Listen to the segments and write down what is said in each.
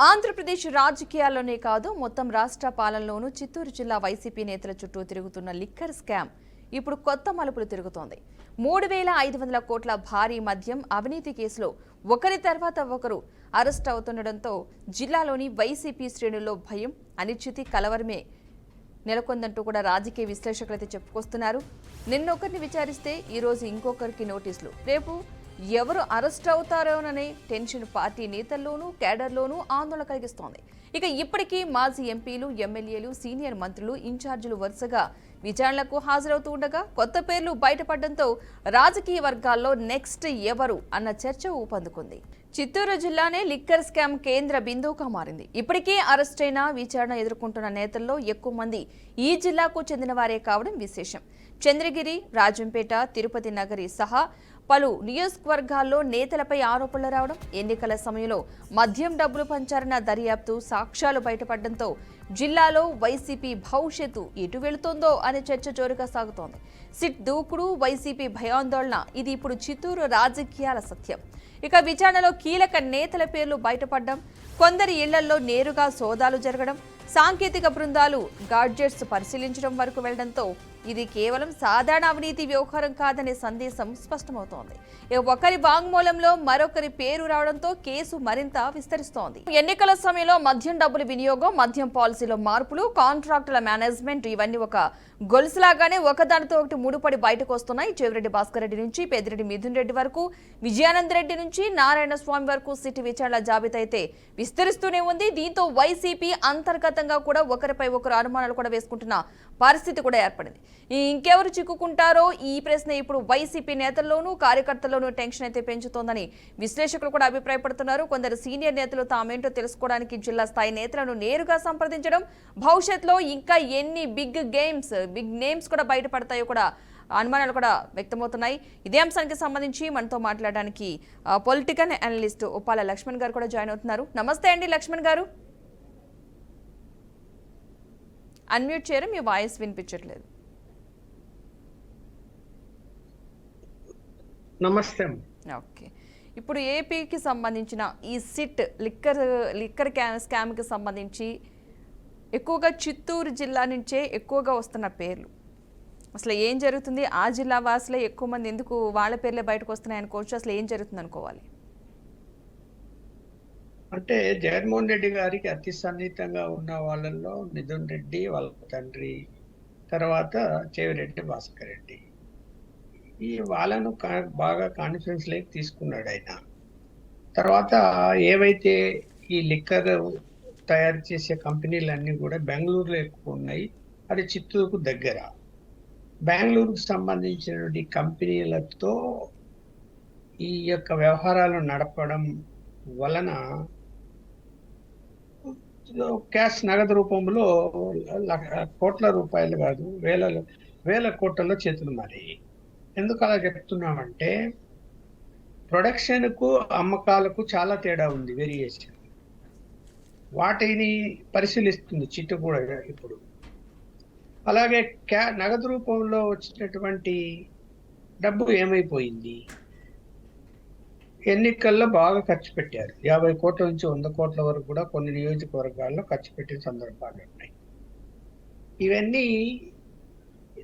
ఆంధ్రప్రదేశ్ రాజకీయాల్లోనే కాదు మొత్తం రాష్ట్ర పాలనలోనూ చిత్తూరు జిల్లా వైసీపీ నేతల చుట్టూ తిరుగుతున్న లిక్కర్ స్కామ్ ఇప్పుడు కొత్త మలుపులు తిరుగుతోంది. 3,500 కోట్ల భారీ మద్యం అవినీతి కేసులో ఒకరి తర్వాత ఒకరు అరెస్ట్ అవుతుండటంతో జిల్లాలోని వైసీపీ శ్రేణుల్లో భయం, అనిశ్చితి, కలవరమే నెలకొందంటూ కూడా రాజకీయ విశ్లేషకులైతే చెప్పుకొస్తున్నారు. నిన్నొకరిని విచారిస్తే ఈరోజు ఇంకొకరికి నోటీసులు, రేపు ఎవరు అరెస్ట్ అవుతారోననే టెన్షన్ పార్టీ నేతల్లోనూ కేడర్లోనూ ఆందోళన కలిగిస్తోంది. ఇక ఇప్పటికీ మాజీ ఎంపీలు, ఎమ్మెల్యేలు, సీనియర్ మంత్రులు, ఇన్ఛార్జీలు వరుసగా విచారణలకు హాజరవుతూ ఉండగా కొత్త పేర్లు బయటపడడంతో రాజకీయ వర్గాల్లో నెక్స్ట్ ఎవరు అన్న చర్చ ఊపందుకుంది. చిత్తూరు జిల్లానే లిక్కర్ స్కామ్ కేంద్ర బిందువుగా మారింది. ఇప్పటికే అరెస్ట్ అయిన, విచారణ ఎదుర్కొంటున్న నేతల్లో ఎక్కువ మంది ఈ జిల్లాకు చెందిన వారే కావడం విశేషం. చంద్రగిరి, రాజంపేట, తిరుపతి నగరి సహా పలు నియోజకవర్గాల్లో నేతలపై ఆరోపణలు రావడం, ఎన్నికల సమయంలో మద్యం డబ్బులు పంచారన్న దర్యాప్తు సాక్ష్యాలు బయటపడడంతో జిల్లాలో వైసీపీ భవిష్యత్తు ఎటు వెళుతోందో అనే చర్చ జోరుగా సాగుతోంది. సిట్ దూకుడు, వైసీపీ భయాందోళన, ఇది ఇప్పుడు చిత్తూరు రాజకీయాల సత్యం. ఇక విచారణలో కీలక నేతల పేర్లు బయటపడడం, కొందరి ఇళ్లలో నేరుగా సోదాలు జరగడం, సాంకేతిక బృందాలు గాడ్జెట్స్ పరిశీలించడం వరకు వెళ్లడంతో ఇది కేవలం సాధారణ అవినీతి వ్యవహారం కాదనే సందేశం స్పష్టమవుతోంది. ఒకరి వాంగ్మూలంలో మరొకరి పేరు రావడంతో కేసు మరింత విస్తరిస్తోంది. ఎన్నికల సమయంలో మద్యం డబ్బుల వినియోగం, మద్యం పాలసీలో మార్పులు, కాంట్రాక్టుల మేనేజ్మెంట్ ఇవన్నీ ఒక గొలుసులాగానే ఒకదానితో ఒకటి ముడిపడి బయటకు వస్తున్నాయి. చెవిరెడ్డి భాస్కర్ రెడ్డి నుంచి పెద్దిరెడ్డి మిథున్ రెడ్డి వరకు, విజయానంద్ రెడ్డి నుంచి నారాయణ స్వామి వరకు సిటీ విచారణల జాబితా అయితే విస్తరిస్తూనే ఉంది. దీంతో వైసీపీ అంతర్గతంగా కూడా ఒకరిపై ఒకరు అనుమానాలు కూడా వేసుకుంటున్న పరిస్థితి కూడా ఏర్పడింది. ఇంకెవరు చిక్కుకుంటారో ఈ ప్రశ్న ఇప్పుడు వైసీపీ నేతల్లోనూ కార్యకర్తల్లోనూ టెన్షన్ అయితే పెంచుతోందని విశ్లేషకులు కూడా అభిప్రాయపడుతున్నారు. కొందరు సీనియర్ నేతలు తామేంటో తెలుసుకోవడానికి జిల్లా స్థాయి నేతలను నేరుగా సంప్రదించడం, భవిష్యత్తులో ఇంకా ఎన్ని బిగ్ నేమ్స్ కూడా బయటపడతాయో కూడా అనుమానాలు కూడా వ్యక్తమవుతున్నాయి. ఇదే అంశానికి సంబంధించి మనతో మాట్లాడడానికి పొలిటికల్ అనలిస్ట్ ఉప్పాల లక్ష్మణ్ గారు కూడా జాయిన్ అవుతున్నారు. నమస్తే అండి లక్ష్మణ్ గారు. అన్మ్యూట్ చేయరు, మీ వాయిస్ వినిపించట్లేదు. నమస్తే. ఓకే, ఇప్పుడు ఏపీకి సంబంధించిన ఈ సిట్ లిక్కర్ స్కామ్కి సంబంధించి ఎక్కువగా చిత్తూరు జిల్లా నుంచే ఎక్కువగా వస్తున్న పేర్లు, అసలు ఏం జరుగుతుంది? ఆ జిల్లా వాసులే ఎక్కువ మంది ఎందుకు వాళ్ళ పేర్లే బయటకు వస్తున్నాయి అనుకోవచ్చు. అసలు ఏం జరుగుతుంది అనుకోవాలి? అంటే జగన్మోహన్ రెడ్డి గారికి అతి సన్నిహితంగా ఉన్న వాళ్ళల్లో మిథున్ రెడ్డి, వాళ్ళ తండ్రి, తర్వాత చెవిరెడ్డి భాస్కర్ రెడ్డి, ఈ వాళ్ళను బాగా కాన్ఫిడెన్స్ లేక తీసుకున్నాడు ఆయన. తర్వాత ఏవైతే ఈ లిక్కర్ తయారు చేసే కంపెనీలన్నీ కూడా బెంగళూరులో ఎక్కువ ఉన్నాయి, అది చిత్తూరుకు దగ్గర. బెంగళూరుకు సంబంధించిన కంపెనీలతో ఈ యొక్క వ్యవహారాలు నడపడం వలన క్యాష్ నగదు రూపంలో కోట్ల రూపాయలు కాదు, వేల కోట్లలో చేతులు మారాయి. ఎందుకు అలా చెప్తున్నామంటే ప్రొడక్షన్కు అమ్మకాలకు చాలా తేడా ఉంది, వేరియేషన్. వాటిని పరిశీలిస్తుంది చిట్టు కూడా ఇప్పుడు. అలాగే నగదు రూపంలో వచ్చినటువంటి డబ్బు ఏమైపోయింది? ఎన్నికల్లో బాగా ఖర్చు పెట్టారు. 50 కోట్ల నుంచి 100 కోట్ల వరకు కూడా కొన్ని నియోజకవర్గాల్లో ఖర్చు పెట్టిన సందర్భాలు ఉన్నాయి. ఇవన్నీ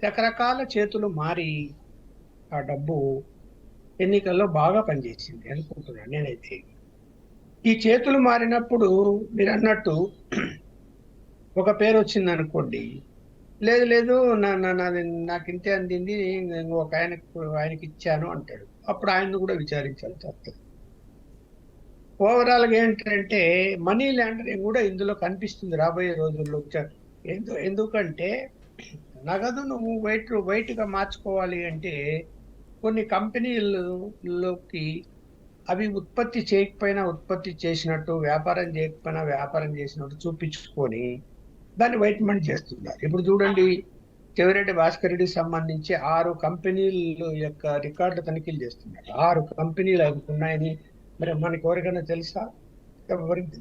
రకరకాల చేతులు మారి ఆ డబ్బు ఎన్నికల్లో బాగా పనిచేసింది అనుకుంటున్నాను నేనైతే. ఈ చేతులు మారినప్పుడు మీరు అన్నట్టు ఒక పేరు వచ్చింది అనుకోండి, లేదు నాకు ఇంతే అందింది, ఒక ఆయనకి ఇచ్చాను అంటాడు. అప్పుడు ఆయన్ని కూడా విచారించాలి తప్పదు. ఓవరాల్గా ఏంటంటే మనీ లాండరింగ్ కూడా ఇందులో కనిపిస్తుంది రాబోయే రోజుల్లో. ఎందుకంటే నగదు నువ్వు వైట్గా మార్చుకోవాలి అంటే కొన్ని కంపెనీలలోకి అవి ఉత్పత్తి చేయకపోయినా ఉత్పత్తి చేసినట్టు, వ్యాపారం చేయకపోయినా వ్యాపారం చేసినట్టు చూపించుకొని దాన్ని వైట్మెంట్ చేస్తున్నారు. ఇప్పుడు చూడండి, చెవిరెడ్డి భాస్కర్ రెడ్డికి సంబంధించి 6 కంపెనీల యొక్క రికార్డు తనిఖీలు చేస్తున్నారు. 6 కంపెనీలు ఉన్నాయని మరి మనకి ఎవరికైనా తెలుసా? ఎవరికి?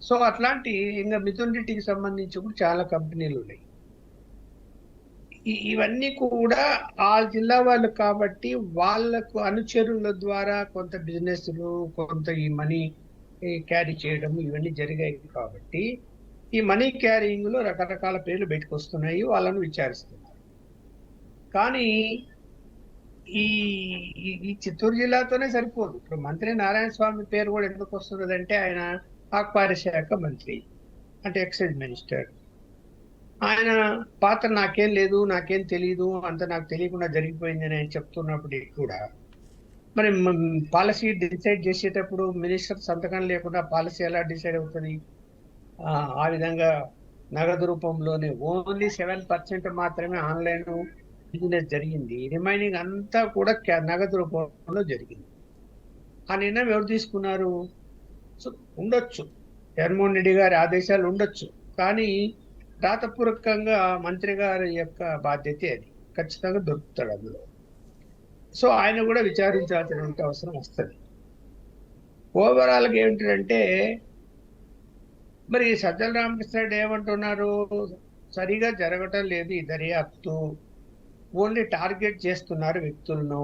సో అట్లాంటి ఇంకా మిథున్ రెడ్డికి సంబంధించి కూడా చాలా కంపెనీలు ఉన్నాయి. ఇవన్నీ కూడా ఆ జిల్లా వాళ్ళు కాబట్టి వాళ్ళకు అనుచరుల ద్వారా కొంత బిజినెస్లు, కొంత ఈ మనీ క్యారీ చేయడం ఇవన్నీ జరిగాయి కాబట్టి ఈ మనీ క్యారీయింగ్ లో రకరకాల పేర్లు బయటకు వస్తున్నాయి, వాళ్ళను విచారిస్తున్నారు. కానీ ఈ ఈ చిత్తూరు జిల్లాతోనే సరిపోదు. ఇప్పుడు మంత్రి నారాయణ స్వామి పేరు కూడా ఎందుకు వస్తున్నదంటే ఆయన ఆక్వారీ శాఖ మంత్రి, అంటే ఎక్సైజ్ మినిస్టర్. ఆయన పాత్ర నాకేం లేదు, నాకేం తెలియదు, అంత నాకు తెలియకుండా జరిగిపోయింది అని ఆయన చెప్తున్నప్పటికీ కూడా మరి పాలసీ డిసైడ్ చేసేటప్పుడు మినిస్టర్ సంతకం లేకుండా పాలసీ ఎలా డిసైడ్ అవుతుంది? ఆ విధంగా నగదు రూపంలోనే ఓన్లీ 7% మాత్రమే ఆన్లైన్ బిజినెస్ జరిగింది, రిమైనింగ్ అంతా కూడా నగదు రూపంలో జరిగింది. ఆ నిర్ణయం ఎవరు తీసుకున్నారు? సో ఉండొచ్చు, జగన్మోహన్ రెడ్డి గారి ఆదేశాలు ఉండొచ్చు, కానీ రాతపూర్వకంగా మంత్రి గారి యొక్క బాధ్యత అది, ఖచ్చితంగా దొరుకుతాడు అందులో. సో ఆయన కూడా విచారించాల్సినటువంటి అవసరం వస్తుంది. ఓవరాల్గా ఏమిటంటే మరి సజ్జల రామకృష్ణారెడ్డి ఏమంటున్నారు? సరిగా జరగటం లేదు ఈ దర్యాప్తు, ఓన్లీ టార్గెట్ చేస్తున్నారు వ్యక్తులను,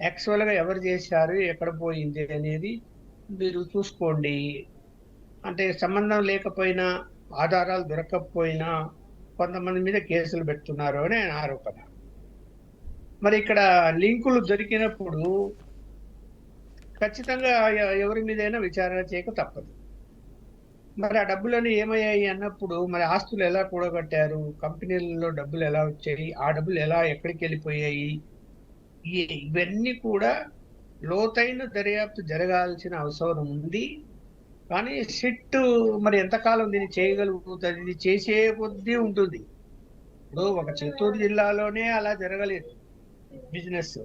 యాక్చువల్ గా ఎవరు చేశారు, ఎక్కడ పోయింది అనేది మీరు చూసుకోండి. అంటే సంబంధం లేకపోయినా, ఆధారాలు దొరకకపోయినా కొంతమంది మీద కేసులు పెడుతున్నారు అని ఆయన ఆరోపణ. మరి ఇక్కడ లింకులు దొరికినప్పుడు ఖచ్చితంగా ఎవరి మీదైనా విచారణ చేయక తప్పదు. మరి ఆ డబ్బులని ఏమయ్యాయి అన్నప్పుడు మరి ఆస్తులు ఎలా కూడగట్టారు, కంపెనీలలో డబ్బులు ఎలా వచ్చాయి, ఆ డబ్బులు ఎలా ఎక్కడికి వెళ్ళిపోయాయి, ఇవన్నీ కూడా లోతైన దర్యాప్తు జరగాల్సిన అవసరం ఉంది. కానీ సిట్ మరి ఎంతకాలం దీన్ని చేయగలుగుతుంది? ఇది చేసే కొద్దీ ఉంటుంది. ఇప్పుడు ఒక చిత్తూరు జిల్లాలోనే అలా జరగలేదు బిజినెస్,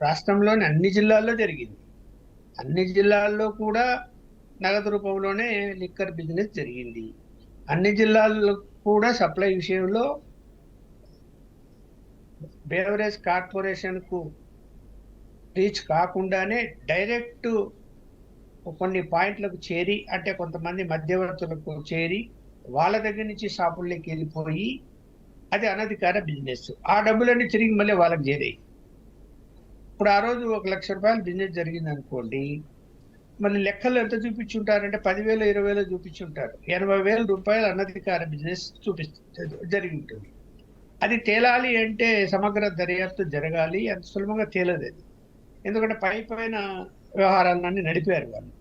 రాష్ట్రంలోని అన్ని జిల్లాల్లో జరిగింది. అన్ని జిల్లాల్లో కూడా నగదు రూపంలోనే లిక్కర్ బిజినెస్ జరిగింది. అన్ని జిల్లాల్లో కూడా సప్లై విషయంలో బేవరేజ్ కార్పొరేషన్ కు రీచ్ కాకుండానే డైరెక్ట్ కొన్ని పాయింట్లకు చేరి, అంటే కొంతమంది మధ్యవర్తులకు చేరి వాళ్ళ దగ్గర నుంచి షాపుల్లోకి వెళ్ళిపోయి అది అనధికార బిజినెస్. ఆ డబ్బులన్నీ తిరిగి మళ్ళీ వాళ్ళకి చేరాయి. ఇప్పుడు ఆ రోజు 1 లక్ష రూపాయలు బిజినెస్ జరిగింది అనుకోండి, మళ్ళీ లెక్కలు ఎంత చూపించుంటారంటే 10,000 20,000 చూపించుంటారు. 80,000 రూపాయలు అనధికార బిజినెస్ జరిగి ఉంటుంది. అది తేలాలి అంటే సమగ్ర దర్యాప్తు జరగాలి, అంత సులభంగా తేలదు అది. ఎందుకంటే పైన వ్యవహారాలన్నీ నడిపారు వాళ్ళు.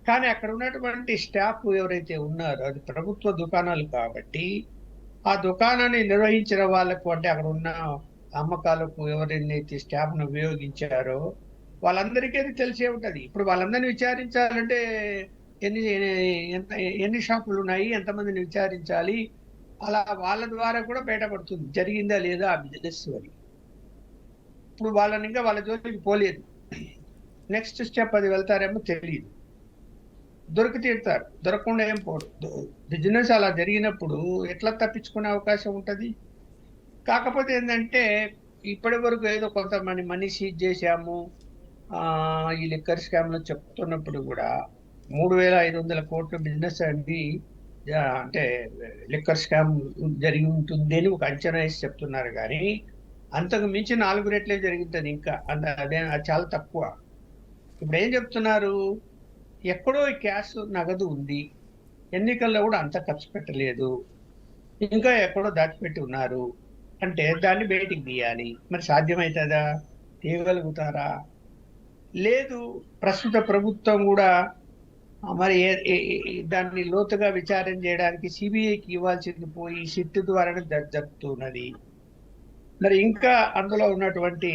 కానీ అక్కడ ఉన్నటువంటి స్టాఫ్ ఎవరైతే ఉన్నారో అది ప్రభుత్వ దుకాణాలు కాబట్టి ఆ దుకాణాన్ని నిర్వహించిన వాళ్ళకు, అంటే అక్కడ ఉన్న అమ్మకాలకు ఎవరైతే స్టాఫ్ను ఉపయోగించారో వాళ్ళందరికీ అది తెలిసే ఉంటుంది. ఇప్పుడు వాళ్ళందరినీ విచారించాలంటే ఎన్ని షాపులు ఉన్నాయి, ఎంతమందిని విచారించాలి, అలా వాళ్ళ ద్వారా కూడా బయటపడుతుంది జరిగిందా లేదా ఆ బిజినెస్ అని. ఇప్పుడు వాళ్ళని ఇంకా వాళ్ళ జోలికి పోలేదు, నెక్స్ట్ స్టెప్ అది వెళ్తారేమో తెలియదు. దొరికి తీరుతారు, దొరకకుండా ఏం పోరు. బిజినెస్ అలా జరిగినప్పుడు ఎట్లా తప్పించుకునే అవకాశం ఉంటుంది? కాకపోతే ఏంటంటే ఇప్పటి వరకు ఏదో కొంతమంది మనీ సీజ్ చేశాము ఈ లిక్కర్ స్కామ్ లో చెప్తున్నప్పుడు కూడా 3,500 కోట్ల బిజినెస్ అండి, అంటే లిక్కర్ స్కామ్ జరిగి ఉంటుంది అని ఒక అంచనా వేసి చెప్తున్నారు. కానీ అంతకు మించి 4 రెట్లే జరుగుతుంది. ఇంకా అదే అది చాలా తక్కువ. ఇప్పుడు ఏం చెప్తున్నారు? ఎక్కడో ఈ క్యాష్ నగదు ఉంది, ఎన్నికల్లో కూడా అంత ఖర్చు పెట్టలేదు, ఇంకా ఎక్కడో దాచిపెట్టి ఉన్నారు అంటే దాన్ని బయటికి తీయాలి. మరి సాధ్యమవుతుందా? తీయగలుగుతారా? లేదు. ప్రస్తుత ప్రభుత్వం కూడా మరి దాన్ని లోతుగా విచారణ చేయడానికి సిబిఐకి ఇవ్వాల్సింది పోయి సిట్ ద్వారానే జరుపుతున్నది. మరి ఇంకా అందులో ఉన్నటువంటి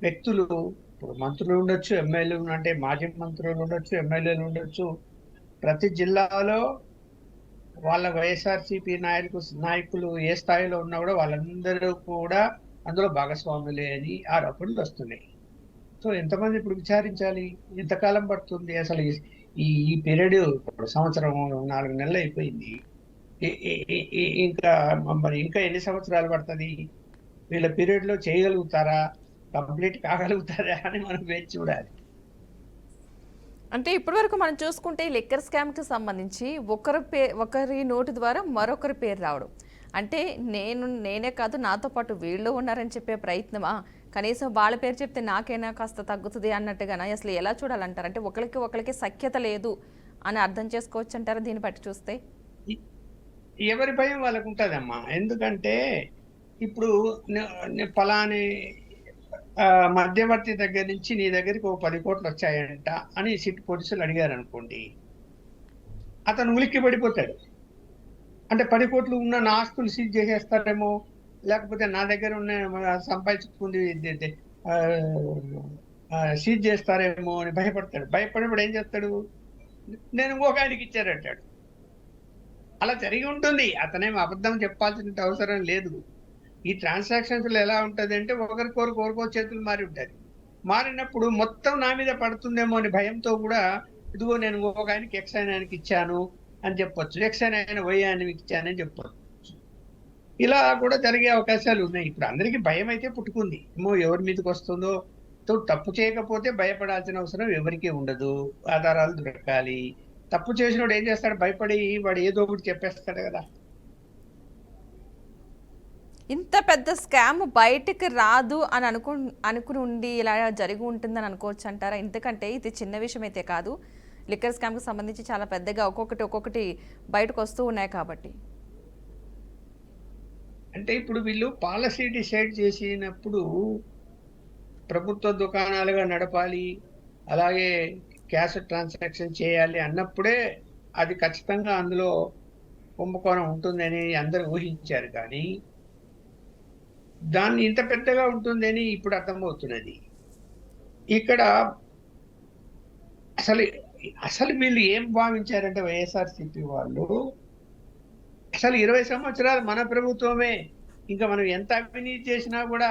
వ్యక్తులు, ఇప్పుడు మంత్రులు ఉండొచ్చు, ఎమ్మెల్యేలు, అంటే మాజీ మంత్రులు ఉండొచ్చు, ఎమ్మెల్యేలు ఉండొచ్చు. ప్రతి జిల్లాలో వాళ్ళ వైఎస్ఆర్సీపీ నాయకులు ఏ స్థాయిలో ఉన్నా కూడా వాళ్ళందరూ కూడా అందులో భాగస్వాములే అని ఆరోపణలు వస్తున్నాయి. సో ఎంతమంది ఇప్పుడు విచారించాలి? ఎంతకాలం పడుతుంది? అసలు ఈ పీరియడ్ ఇప్పుడు సంవత్సరం 4 నెలలు అయిపోయింది. ఇంకా మరి ఇంకా ఎన్ని సంవత్సరాలు పడుతుంది? వీళ్ళ పీరియడ్ లో చేయగలుగుతారా, కంప్లీట్ కాగలుగుతారా అని మనం వేచి చూడాలి. అంటే ఇప్పటివరకు మనం చూసుకుంటే ఈ లిక్కర్ స్కామ్కి సంబంధించి ఒకరి నోటి ద్వారా మరొకరి పేరు రావడం, అంటే నేనే కాదు నాతో పాటు వీళ్ళు ఉన్నారని చెప్పే ప్రయత్నమా? కనీసం వాళ్ళ పేరు చెప్తే నాకైనా కాస్త తగ్గుతుంది అన్నట్టుగానా? అసలు ఎలా చూడాలంటారు? అంటే ఒకరికి సఖ్యత లేదు, అని అర్థం చేసుకోవచ్చు అంటారా దీన్ని బట్టి చూస్తే? ఎ ఎవరి భయం వాళ్ళకు ఉంటదమ్మా. ఎందుకంటే ఇప్పుడు పలాని మధ్యవర్తి దగ్గర నుంచి నీ దగ్గరికి ఓ 10,00,00,000 వచ్చాయంట అని సిట్ పోలీసులు అడిగారనుకోండి. అతను ఉలిక్కి పడిపోతాడు. అంటే 10,00,00,000 ఉన్న నా ఆస్తులు సీజ్ చేసేస్తారేమో, లేకపోతే నా దగ్గర ఉన్న సంపాదించుకుంది సీజ్ చేస్తారేమో అని భయపడతాడు. భయపడినప్పుడు ఏం చేస్తాడు? నేను ఇంకొక ఆయనకి ఇచ్చానంటాడు. అలా జరిగి ఉంటుంది. అతనేం అబద్ధం చెప్పాల్సిన అవసరం లేదు. ఈ ట్రాన్సాక్షన్స్ లో ఎలా ఉంటదంటే ఒకరికో చేతులు మారి ఉంటాయి. మారినప్పుడు మొత్తం నా మీద పడుతుందేమో అని భయంతో కూడా ఇదిగో నేను ఒక ఆయనకి ఎక్స్ ఆయనకి ఇచ్చాను అని చెప్పొచ్చు. ఎక్స్ ఆయన వై ఆయనకి ఇచ్చానని చెప్పొచ్చు. ఇలా కూడా జరిగే అవకాశాలు ఉన్నాయి. ఇప్పుడు అందరికీ భయం అయితే పుట్టుకుంది. ఏమో ఎవరి మీదకి వస్తుందో. తప్పు చేయకపోతే భయపడాల్సిన అవసరం ఎవరికీ ఉండదు. ఆధారాలు దొరకాలి. తప్పు చేసినోడు ఏం చేస్తాడు? భయపడి వాడు ఏదో ఒకటి చెప్పేస్తాడు కదా. ఇంత పెద్ద స్కామ్ బయటికి రాదు అని అనుకుని ఉండి ఇలా జరిగి ఉంటుందని అనుకోవచ్చు అంటారా? ఎందుకంటే ఇది చిన్న విషయం అయితే కాదు. లిక్కర్ స్కామ్కి సంబంధించి చాలా పెద్దగా ఒక్కొక్కటి బయటకు వస్తూ ఉన్నాయి కాబట్టి. అంటే ఇప్పుడు వీళ్ళు పాలసీ డిసైడ్ చేసినప్పుడు ప్రభుత్వ దుకాణాలుగా నడపాలి, అలాగే క్యాష్ ట్రాన్సాక్షన్ చేయాలి అన్నప్పుడే అది ఖచ్చితంగా అందులో కుంభకోణం ఉంటుందని అందరూ ఊహించారు. కానీ దాన్ని ఇంత పెద్దగా ఉంటుందని ఇప్పుడు అర్థమవుతున్నది. ఇక్కడ అసలు వీళ్ళు ఏం భావించారంటే వైఎస్ఆర్సీపీ వాళ్ళు అసలు 20 సంవత్సరాలు మన ప్రభుత్వమే, ఇంకా మనం ఎంత అవినీతి చేసినా కూడా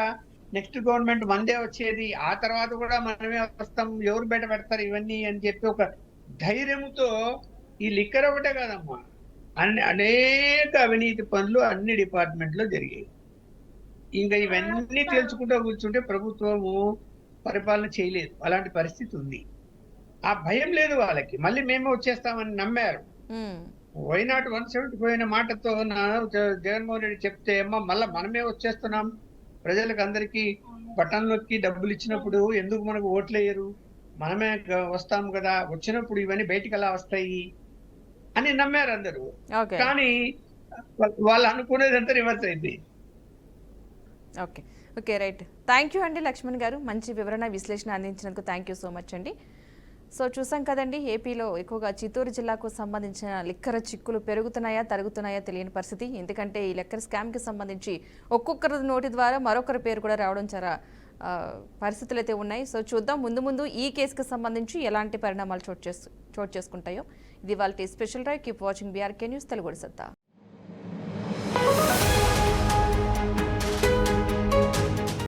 నెక్స్ట్ గవర్నమెంట్ మనదే వచ్చేది, ఆ తర్వాత కూడా మనమే వస్తాం, ఎవరు బయట పెడతారు ఇవన్నీ అని చెప్పి ఒక ధైర్యంతో ఈ లిక్కర్ ఒకటే కాదమ్మా, అనేక అవినీతి పనులు అన్ని డిపార్ట్మెంట్లో జరిగాయి. ఇంకా ఇవన్నీ తెలుసుకుంటూ కూర్చుంటే ప్రభుత్వము పరిపాలన చేయలేదు. అలాంటి పరిస్థితి ఉంది. ఆ భయం లేదు వాళ్ళకి. మళ్ళీ మేమే వచ్చేస్తామని నమ్మారు. వైనాట్ 170 పోయిన మాటతో జగన్మోహన్ రెడ్డి చెప్తే అమ్మ మళ్ళీ మనమే వచ్చేస్తున్నాం, ప్రజలకు అందరికీ బటన్ నొక్కి డబ్బులు ఇచ్చినప్పుడు ఎందుకు మనకు ఓట్లేయరు, మనమే వస్తాం కదా, వచ్చినప్పుడు ఇవన్నీ బయటికి ఎలా వస్తాయి అని నమ్మారు అందరూ. కానీ వాళ్ళు అనుకునేదంతా రివర్స్ అయింది. Okay right. థ్యాంక్ యూ అండి లక్ష్మణ్ గారు, మంచి వివరణ విశ్లేషణ అందించినందుకు థ్యాంక్ యూ సో మచ్ అండి. సో చూసాం కదండి, ఏపీలో ఎక్కువగా చిత్తూరు జిల్లాకు సంబంధించిన లిక్కర్ చిక్కులు పెరుగుతున్నాయా తరుగుతున్నాయా తెలియని పరిస్థితి. ఎందుకంటే ఈ లిక్కర్ స్కామ్కి సంబంధించి ఒక్కొక్కరి నోటి ద్వారా మరొకరి పేరు కూడా రావడం చాలా పరిస్థితులు అయితే ఉన్నాయి. సో చూద్దాం ముందు ఈ కేసుకి సంబంధించి ఎలాంటి పరిణామాలు చోటు చేసుకుంటాయో. ఇది వాళ్ళ special drive. Keep watching BRK news Telugu సత్తా.